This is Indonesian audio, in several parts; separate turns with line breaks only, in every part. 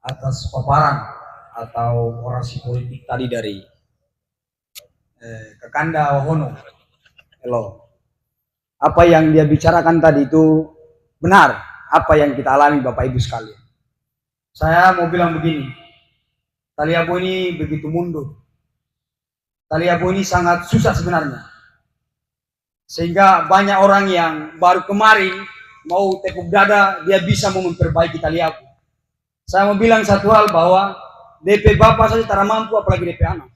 atas paparan atau orasi politik tadi dari Kakanda Wahono. Hello. Apa yang dia bicarakan tadi itu benar, apa yang kita alami Bapak Ibu sekalian. Saya mau bilang begini, Taliabo ini begitu mundur. Taliabo ini sangat susah sebenarnya. Sehingga banyak orang yang baru kemarin mau tepuk dada, dia bisa mau memperbaiki Taliabo. Saya mau bilang satu hal bahwa DP Bapak saja tak mampu, apalagi DP anak.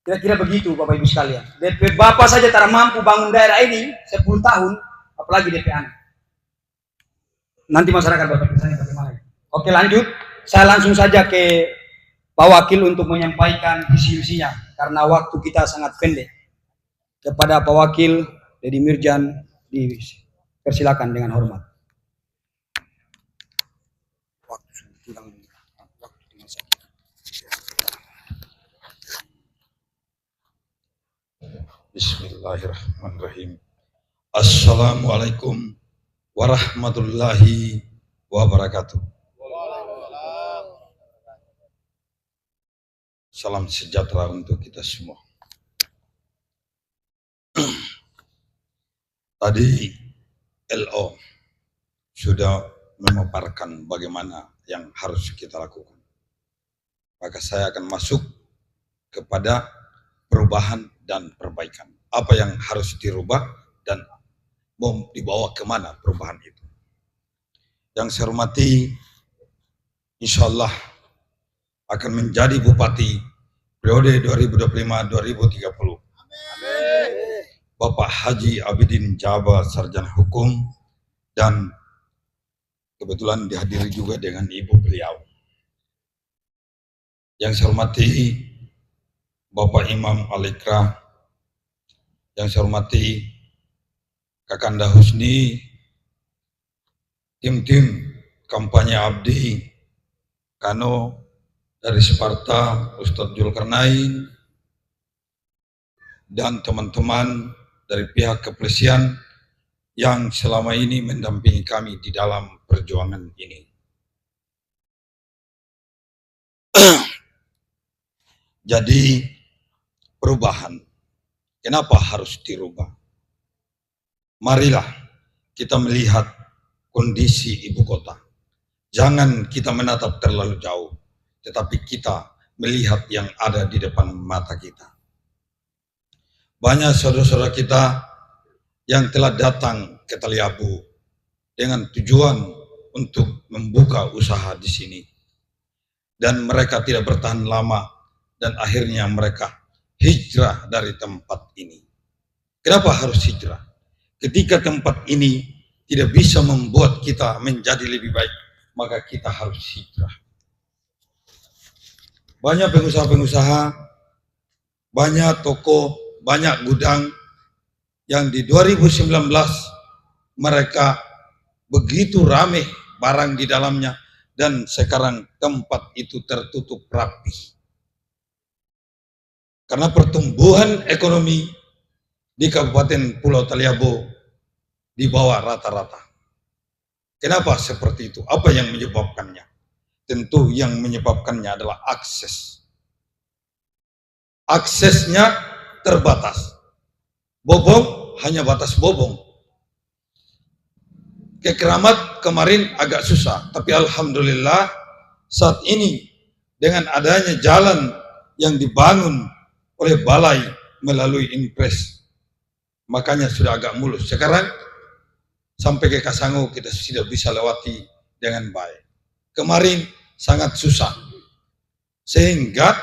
Kira-kira begitu Bapak Ibu sekalian. DP Bapak saja tak mampu bangun daerah ini 10 tahun, apalagi DP anak. Nanti masyarakat Bapak Ibu tanya bagaimana. Oke, lanjut. Saya langsung saja ke Pak Wakil untuk menyampaikan visi-visinya karena waktu kita sangat pendek. Kepada Pak Wakil Deddy Mirjan dipersilakan dengan hormat.
Bismillahirrahmanirrahim. Assalamualaikum warahmatullahi wabarakatuh. Salam sejahtera untuk kita semua. Tadi LO sudah memaparkan bagaimana yang harus kita lakukan. Maka saya akan masuk kepada perubahan dan perbaikan. Apa yang harus dirubah dan mau dibawa kemana perubahan itu. Yang saya hormati, insya Allah akan menjadi Bupati periode 2025-2030. Bapak Haji Abidin Jaba, Sarjana Hukum, dan kebetulan dihadiri juga dengan ibu beliau. Yang saya hormati Bapak Imam Alikra, yang saya hormati Kakanda Husni, tim-tim kampanye Abdi, Kano dari Sparta, Ustadz Zulkarnain, dan teman-teman dari pihak kepolisian yang selama ini mendampingi kami di dalam perjuangan ini. Jadi perubahan, kenapa harus dirubah? Marilah kita melihat kondisi ibu kota. Jangan kita menatap terlalu jauh, tetapi kita melihat yang ada di depan mata kita. Banyak saudara-saudara kita yang telah datang ke Taliabo dengan tujuan untuk membuka usaha di sini. Dan mereka tidak bertahan lama dan akhirnya mereka hijrah dari tempat ini. Kenapa harus hijrah? Ketika tempat ini tidak bisa membuat kita menjadi lebih baik, maka kita harus hijrah. Banyak pengusaha-pengusaha, banyak toko, banyak gudang yang di 2019 mereka begitu ramai barang di dalamnya dan sekarang tempat itu tertutup rapi. Karena pertumbuhan ekonomi di Kabupaten Pulau Taliabo di bawah rata-rata. Kenapa seperti itu? Apa yang menyebabkannya? Tentu yang menyebabkannya adalah akses. Aksesnya terbatas. Bobong hanya batas Bobong. Ke Keramat kemarin agak susah, tapi alhamdulillah saat ini dengan adanya jalan yang dibangun oleh balai melalui impres, makanya sudah agak mulus. Sekarang sampai ke Kasango kita sudah bisa lewati dengan baik. Kemarin sangat susah, sehingga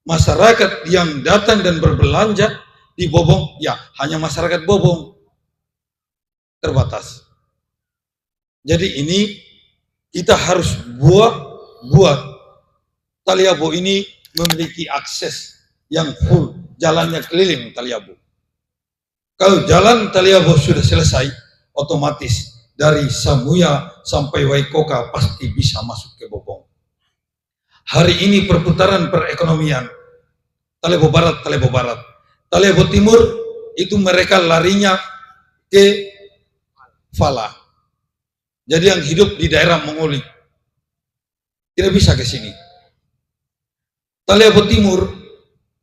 masyarakat yang datang dan berbelanja di Bobong, ya hanya masyarakat Bobong, terbatas. Jadi ini kita harus buat Taliabo ini memiliki akses yang full, jalannya keliling Taliabo. Kalau jalan Taliabo sudah selesai, otomatis dari Samuya sampai Waikoka pasti bisa masuk ke Bobong. Hari ini perputaran perekonomian Taliabo Barat, Taliabo Timur itu mereka larinya ke Fala. Jadi yang hidup di daerah Mongolia tidak bisa ke sini. Taliabo Timur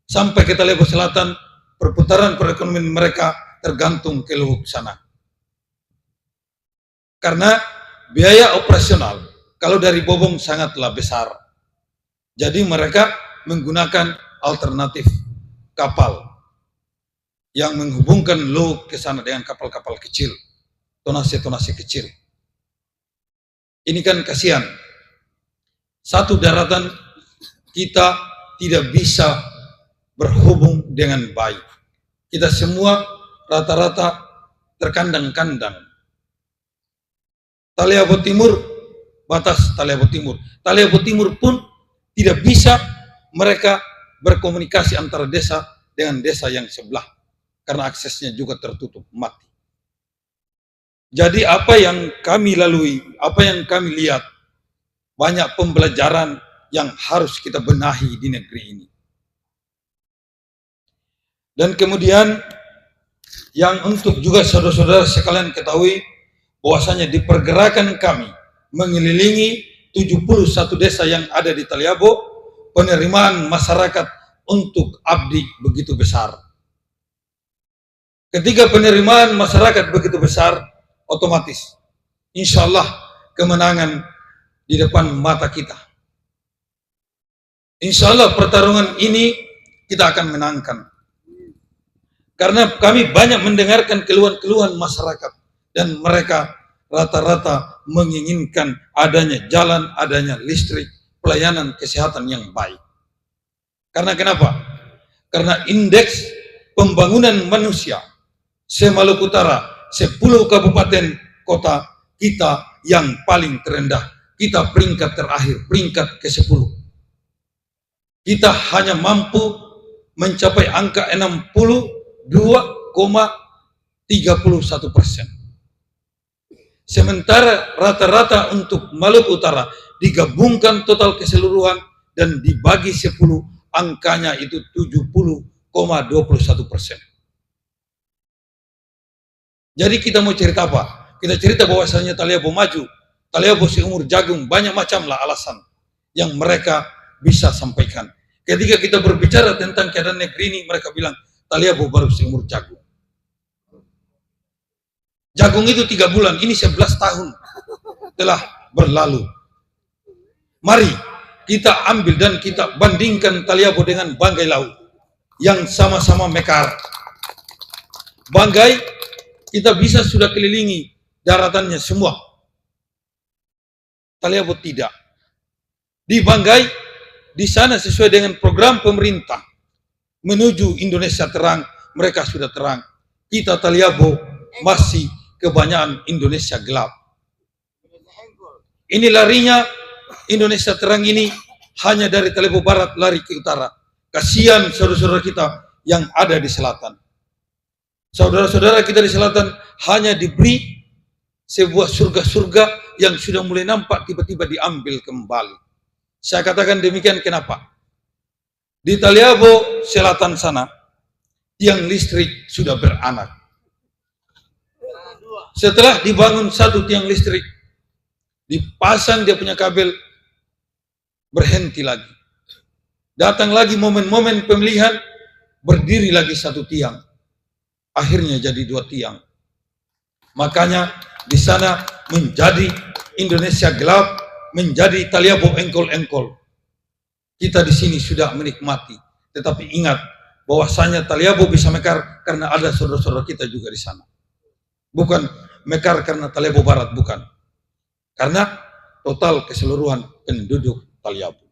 sampai ke Taliabo Selatan, perputaran perekonomian mereka tergantung ke Luhuk sana. Karena biaya operasional kalau dari Bobong sangatlah besar. Jadi mereka menggunakan alternatif kapal yang menghubungkan Luhuk ke sana dengan kapal-kapal kecil, tonase-tonase kecil. Ini kan kasihan. Satu daratan kita tidak bisa berhubung dengan baik. Kita semua rata-rata terkandang-kandang. Taliabo Timur, batas Taliabo Timur. Taliabo Timur pun tidak bisa mereka berkomunikasi antara desa dengan desa yang sebelah. Karena aksesnya juga tertutup, mati. Jadi apa yang kami lalui, apa yang kami lihat, banyak pembelajaran yang harus kita benahi di negeri ini. Dan kemudian yang untuk juga saudara-saudara sekalian ketahui bahwasanya di pergerakan kami mengelilingi 71 desa yang ada di Taliabo, penerimaan masyarakat untuk abdi begitu besar. Ketika penerimaan masyarakat begitu besar, otomatis insya Allah kemenangan di depan mata kita. Insya Allah pertarungan ini kita akan menangkan. Karena kami banyak mendengarkan keluhan-keluhan masyarakat dan mereka rata-rata menginginkan adanya jalan, adanya listrik, pelayanan kesehatan yang baik. Karena kenapa? Karena indeks pembangunan manusia se-Maluku Utara, 10 kabupaten kota kita yang paling terendah. Kita peringkat terakhir, peringkat ke-10. Kita hanya mampu mencapai angka 62,31%. Sementara rata-rata untuk Maluku Utara digabungkan total keseluruhan dan dibagi 10, angkanya itu 70,21%. Jadi kita mau cerita apa? Kita cerita bahwasanya Taliabo maju, Taliabo seumur jagung, banyak macamlah alasan yang mereka bisa sampaikan. Ketika kita berbicara tentang keadaan negeri ini, mereka bilang Taliabo baru seumur jagung. Jagung itu 3 bulan, ini 11 tahun telah berlalu. Mari kita ambil dan kita bandingkan Taliabo dengan Banggai Laut yang sama-sama mekar. Banggai kita bisa sudah kelilingi daratannya semua. Taliabo tidak. Di Banggai, di sana sesuai dengan program pemerintah menuju Indonesia terang, mereka sudah terang. Kita Taliabo masih kebanyakan Indonesia gelap. Ini larinya Indonesia terang ini hanya dari Taliabo Barat lari ke utara. Kasihan saudara-saudara kita yang ada di selatan. Saudara-saudara kita di selatan hanya diberi sebuah surga-surga yang sudah mulai nampak tiba-tiba diambil kembali. Saya katakan demikian kenapa? Di Taliabo selatan sana, tiang listrik sudah beranak. Setelah dibangun satu tiang listrik, dipasang dia punya kabel, berhenti lagi. Datang lagi momen-momen pemilihan, berdiri lagi satu tiang. Akhirnya jadi 2 tiang. Makanya di sana menjadi Indonesia gelap, menjadi Taliabo engkol-engkol. Kita di sini sudah menikmati, tetapi ingat bahwasanya Taliabo bisa mekar karena ada saudara-saudara kita juga di sana. Bukan mekar karena Taliabo Barat, bukan. Karena total keseluruhan penduduk Taliabo.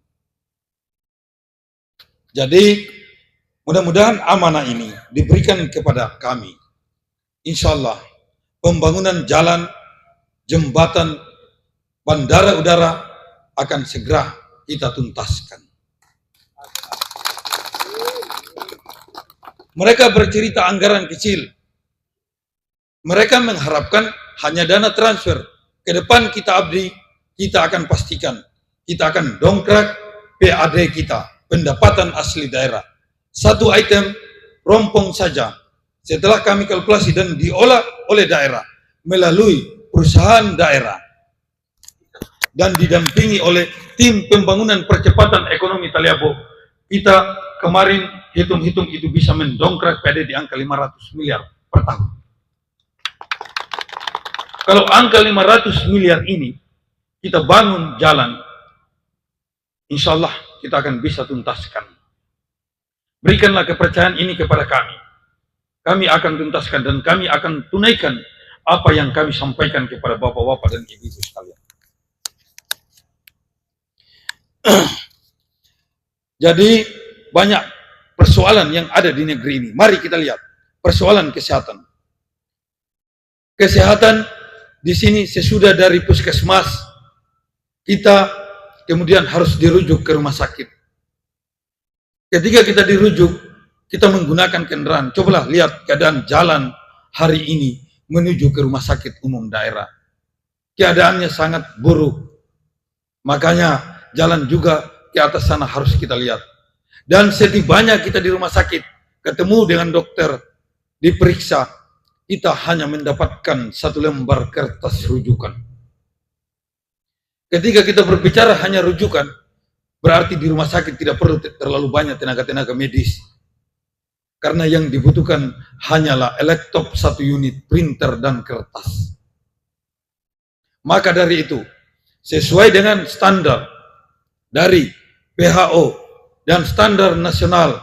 Jadi mudah-mudahan amanah ini diberikan kepada kami. Insya Allah pembangunan jalan, jembatan, bandara udara akan segera kita tuntaskan. Mereka bercerita anggaran kecil. Mereka mengharapkan hanya dana transfer. Ke depan kita abdi, kita akan pastikan, kita akan dongkrak PAD kita, pendapatan asli daerah. Satu item rompong saja setelah kami kalkulasi dan diolah oleh daerah melalui perusahaan daerah dan didampingi oleh tim pembangunan percepatan ekonomi Taliabo, kita kemarin hitung-hitung itu bisa mendongkrak PD di angka 500 miliar per tahun. Kalau angka 500 miliar ini kita bangun jalan, insya Allah kita akan bisa tuntaskan. Berikanlah kepercayaan ini kepada kami. Kami akan tuntaskan dan kami akan tunaikan apa yang kami sampaikan kepada bapak-bapak dan ibu-ibu sekalian. Jadi banyak persoalan yang ada di negeri ini. Mari kita lihat persoalan kesehatan. Kesehatan di sini sesudah dari puskesmas kita kemudian harus dirujuk ke rumah sakit. Ketika kita dirujuk, kita menggunakan kendaraan. Cobalah lihat keadaan jalan hari ini menuju ke rumah sakit umum daerah. Keadaannya sangat buruk. Makanya jalan juga ke atas sana harus kita lihat. Dan setibanya kita di rumah sakit, ketemu dengan dokter, diperiksa, kita hanya mendapatkan 1 lembar kertas rujukan. Ketika kita berbicara hanya rujukan, berarti di rumah sakit tidak perlu terlalu banyak tenaga-tenaga medis. Karena yang dibutuhkan hanyalah laptop 1 unit, printer dan kertas. Maka dari itu, sesuai dengan standar dari WHO dan standar nasional,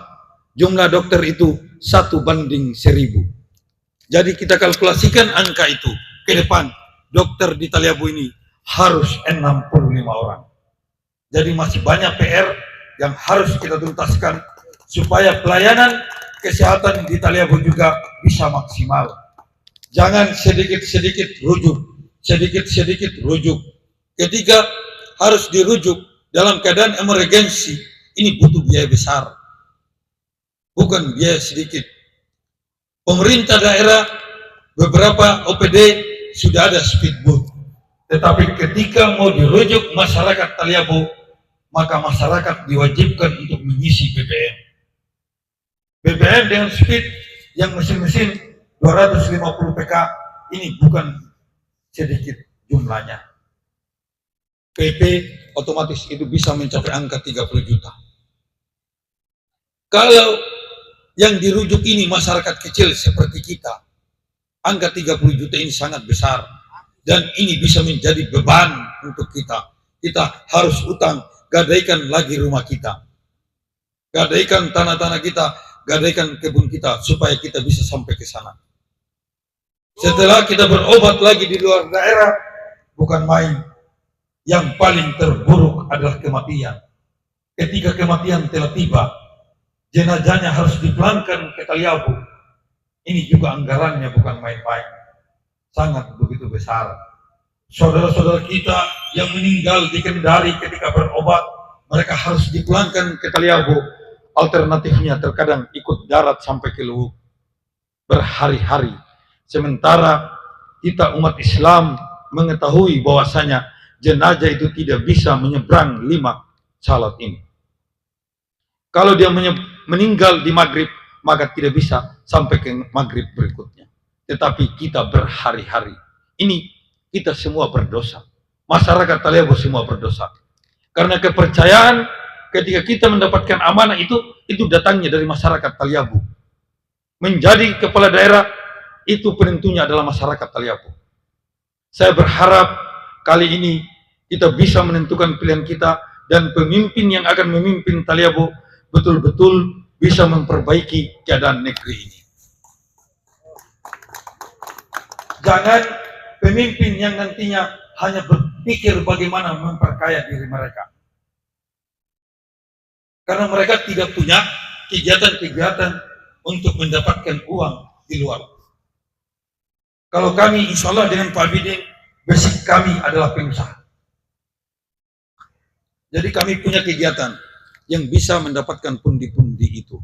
jumlah dokter itu 1:1000. Jadi kita kalkulasikan angka itu ke depan, dokter di Taliabo ini harus 65 orang. Jadi masih banyak PR yang harus kita tuntaskan supaya pelayanan kesehatan di Taliabo juga bisa maksimal. Jangan sedikit-sedikit rujuk, sedikit-sedikit rujuk. Ketika harus dirujuk dalam keadaan emergensi, ini butuh biaya besar, bukan biaya sedikit. Pemerintah daerah beberapa OPD sudah ada speedboat, tetapi ketika mau dirujuk masyarakat Taliabo, maka masyarakat diwajibkan untuk mengisi BBM. BBM dengan speed yang mesin-mesin 250 PK ini bukan sedikit jumlahnya. PP otomatis itu bisa mencapai angka 30 juta. Kalau yang dirujuk ini masyarakat kecil seperti kita, angka 30 juta ini sangat besar. Dan ini bisa menjadi beban untuk kita. Kita harus utang, gadaikan lagi rumah kita, gadaikan tanah-tanah kita, gadaikan kebun kita, supaya kita bisa sampai ke sana. Setelah kita berobat lagi di luar daerah, bukan main. Yang paling terburuk adalah kematian. Ketika kematian telah tiba, jenazahnya harus dipulangkan ke Taliabo. Ini juga anggarannya bukan main-main, sangat begitu besar. Saudara-saudara kita yang meninggal di Kendari ketika berobat, mereka harus dipulangkan ke Taliabo. Alternatifnya terkadang ikut darat sampai ke Luwuk berhari-hari. Sementara kita umat Islam mengetahui bahwasanya jenazah itu tidak bisa menyeberang 5 salat ini. Kalau dia meninggal di maghrib, maka tidak bisa sampai ke maghrib berikutnya. Tetapi kita berhari-hari. Ini kita semua berdosa. Masyarakat Taliabo semua berdosa. Karena kepercayaan ketika kita mendapatkan amanah itu datangnya dari masyarakat Taliabo. Menjadi kepala daerah itu penentunya adalah masyarakat Taliabo. Saya berharap kali ini kita bisa menentukan pilihan kita dan pemimpin yang akan memimpin Taliabo betul-betul bisa memperbaiki keadaan negeri ini. Jangan pemimpin yang nantinya hanya berpikir bagaimana memperkaya diri mereka. Karena mereka tidak punya kegiatan-kegiatan untuk mendapatkan uang di luar. Kalau kami insya Allah dengan Pak Bidin, basic kami adalah pengusaha. Jadi kami punya kegiatan yang bisa mendapatkan pundi-pundi itu.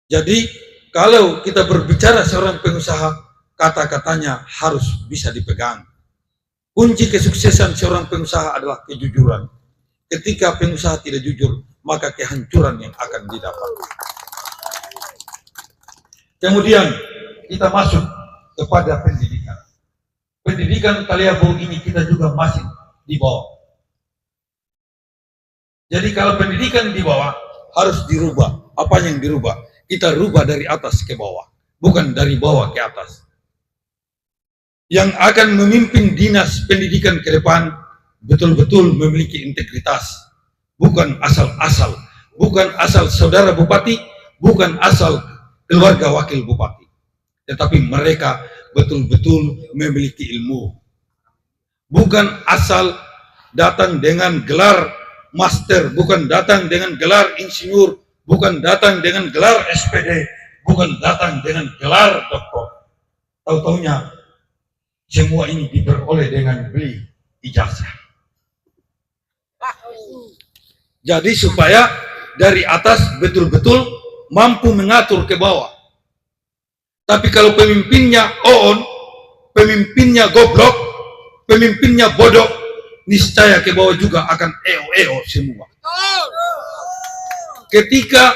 Jadi kalau kita berbicara seorang pengusaha, kata-katanya harus bisa dipegang. Kunci kesuksesan seorang pengusaha adalah kejujuran. Ketika pengusaha tidak jujur, maka kehancuran yang akan didapat. Kemudian kita masuk kepada pendidikan. pendidikan Taliabu ini kita juga masih di bawah. Jadi kalau pendidikan di bawah harus dirubah. Apa yang dirubah? Kita rubah dari atas ke bawah, bukan dari bawah ke atas. Yang akan memimpin dinas pendidikan ke depan betul-betul memiliki integritas, bukan asal-asal, bukan asal saudara bupati, bukan asal keluarga wakil bupati, tetapi mereka betul-betul memiliki ilmu, bukan asal datang dengan gelar master, bukan datang dengan gelar insinyur, bukan datang dengan gelar SPD, bukan datang dengan gelar doktor. Tahu-taunya semua ini diperoleh dengan beli ijazah. Jadi supaya dari atas betul-betul mampu mengatur ke bawah. Tapi kalau pemimpinnya on, pemimpinnya goblok, pemimpinnya bodoh, niscaya ke bawah juga akan eo-eo semua. Ketika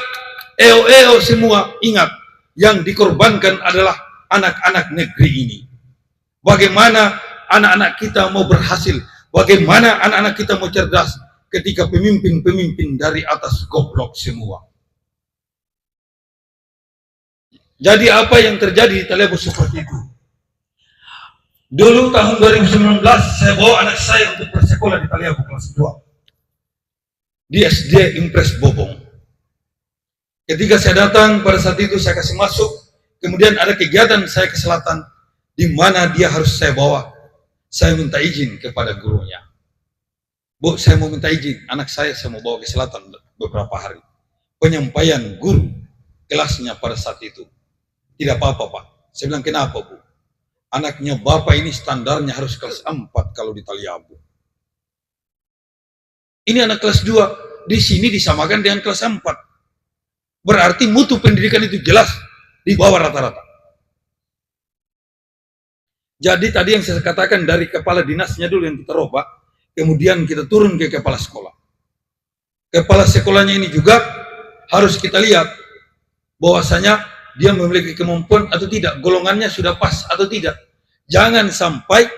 eo-eo semua, ingat, yang dikorbankan adalah anak-anak negeri ini. Bagaimana anak-anak kita mau berhasil? Bagaimana anak-anak kita mau cerdas ketika pemimpin-pemimpin dari atas goblok semua? Jadi apa yang terjadi di Taliabu seperti itu? Dulu tahun 2019 saya bawa anak saya untuk bersekolah di Taliabu kelas 2 di SD Impres Bobong. Ketika saya datang pada saat itu saya kasih masuk, kemudian ada kegiatan saya ke selatan di mana dia harus saya bawa. Saya minta izin kepada gurunya. Bu, saya mau minta izin, anak saya mau bawa ke selatan beberapa hari. Penyampaian guru kelasnya pada saat itu. Tidak apa-apa, Pak. Saya bilang, kenapa, Bu? Anaknya Bapak ini standarnya harus kelas 4 kalau di Taliabu. Ini anak kelas 2, di sini disamakan dengan kelas 4. Berarti mutu pendidikan itu jelas di bawah rata-rata. Jadi tadi yang saya katakan dari kepala dinasnya dulu yang kita robak, kemudian kita turun ke kepala sekolah. Kepala sekolahnya ini juga harus kita lihat bahwasanya dia memiliki kemampuan atau tidak, golongannya sudah pas atau tidak. Jangan sampai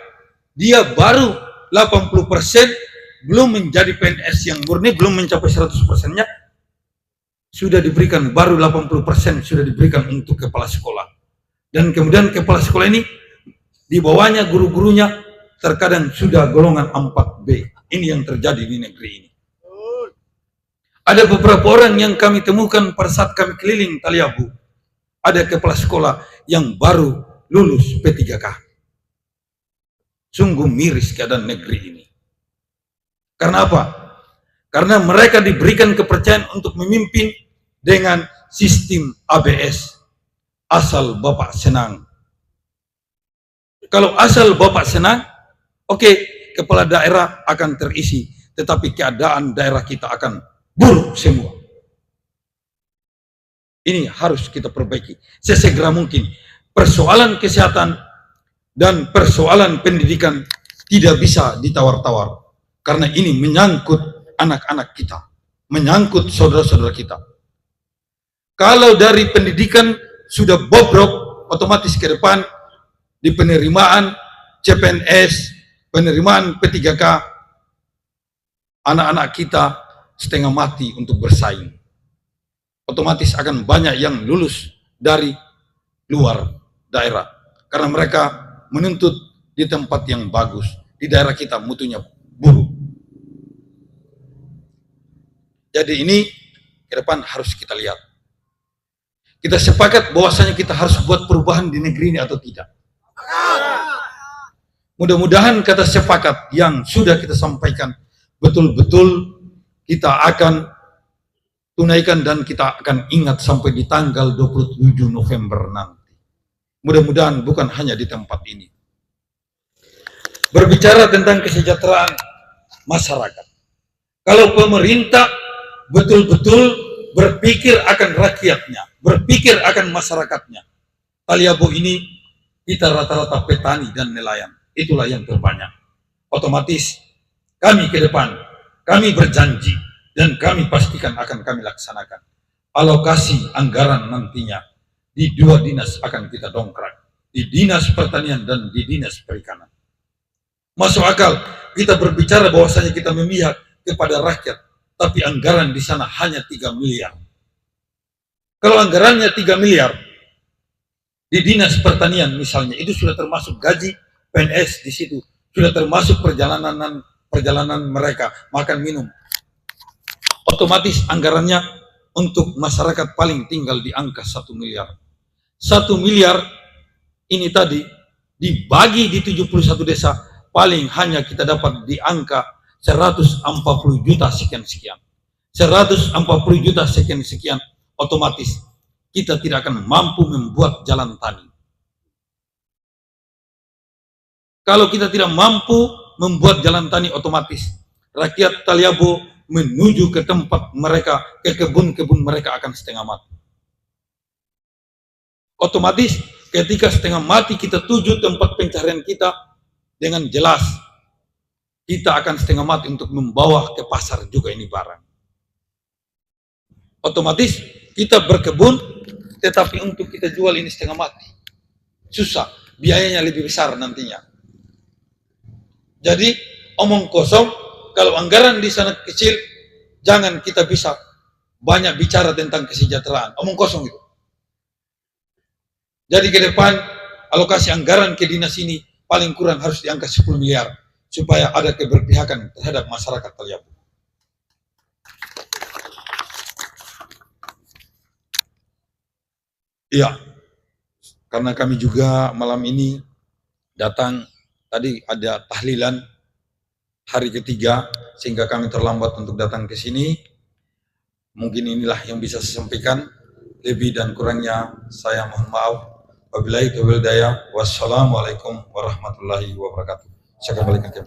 dia baru 80% belum menjadi PNS yang murni, belum mencapai 100%-nya, sudah diberikan, baru 80% sudah diberikan untuk kepala sekolah. Dan kemudian kepala sekolah ini di bawahnya guru-gurunya terkadang sudah golongan 4B. Ini yang terjadi di negeri ini. Ada beberapa orang yang kami temukan pada saat kami keliling Taliabu. Ada kepala sekolah yang baru lulus P3K. Sungguh miris keadaan negeri ini. Karena apa? Karena mereka diberikan kepercayaan untuk memimpin dengan sistem ABS. Asal Bapak senang. Kalau asal Bapak senang, oke, kepala daerah akan terisi. Tetapi keadaan daerah kita akan buruk semua. Ini harus kita perbaiki sesegera mungkin. Persoalan kesehatan dan persoalan pendidikan tidak bisa ditawar-tawar. Karena ini menyangkut anak-anak kita, menyangkut saudara-saudara kita. Kalau dari pendidikan sudah bobrok, otomatis ke depan di penerimaan CPNS, penerimaan P3K, anak-anak kita setengah mati untuk bersaing. Otomatis akan banyak yang lulus dari luar daerah. Karena mereka menuntut di tempat yang bagus. Di daerah kita mutunya buruk. Jadi ini ke depan harus kita lihat. Kita sepakat bahwasanya kita harus buat perubahan di negeri ini atau tidak. Mudah-mudahan kata sepakat yang sudah kita sampaikan betul-betul kita akan tunaikan dan kita akan ingat sampai di tanggal 27 November nanti. Mudah-mudahan bukan hanya di tempat ini. Berbicara tentang kesejahteraan masyarakat. Kalau pemerintah betul-betul berpikir akan rakyatnya, berpikir akan masyarakatnya. Taliabu ini kita rata-rata petani dan nelayan. Itulah yang terbanyak. Otomatis kami ke depan, kami berjanji dan kami pastikan akan kami laksanakan. Alokasi anggaran nantinya di 2 dinas akan kita dongkrak. Di Dinas Pertanian dan di Dinas Perikanan. Masuk akal kita berbicara bahwasanya kita memihak kepada rakyat, tapi anggaran di sana hanya 3 miliar. Kalau anggarannya 3 miliar di dinas pertanian misalnya, itu sudah termasuk gaji PNS di situ, sudah termasuk perjalanan mereka makan minum. Otomatis anggarannya untuk masyarakat paling tinggal di angka 1 miliar. 1 miliar ini tadi dibagi di 71 desa, paling hanya kita dapat di angka 140 juta sekian-sekian. 140 juta sekian-sekian, otomatis kita tidak akan mampu membuat jalan tani. Kalau kita tidak mampu membuat jalan tani, otomatis rakyat Taliabo menuju ke tempat mereka, ke kebun-kebun mereka akan setengah mati. Otomatis ketika setengah mati kita tuju tempat pencarian kita, dengan jelas kita akan setengah mati untuk membawa ke pasar juga ini barang. Otomatis kita berkebun, tetapi untuk kita jual ini setengah mati. Susah, biayanya lebih besar nantinya. Jadi omong kosong, kalau anggaran di sana kecil, jangan kita bisa banyak bicara tentang kesejahteraan. Omong kosong itu. Jadi ke depan alokasi anggaran ke dinas ini paling kurang harus di angka 10 miliar supaya ada keberpihakan terhadap masyarakat Taliabo. Iya, karena kami juga malam ini datang, tadi ada tahlilan hari ketiga, sehingga kami terlambat untuk datang ke sini. Mungkin inilah yang bisa saya sampaikan. Lebih dan kurangnya saya mohon maaf. Wabillahi taufiq wal hidayah. Wassalamualaikum warahmatullahi wabarakatuh. Saya kembalikan ke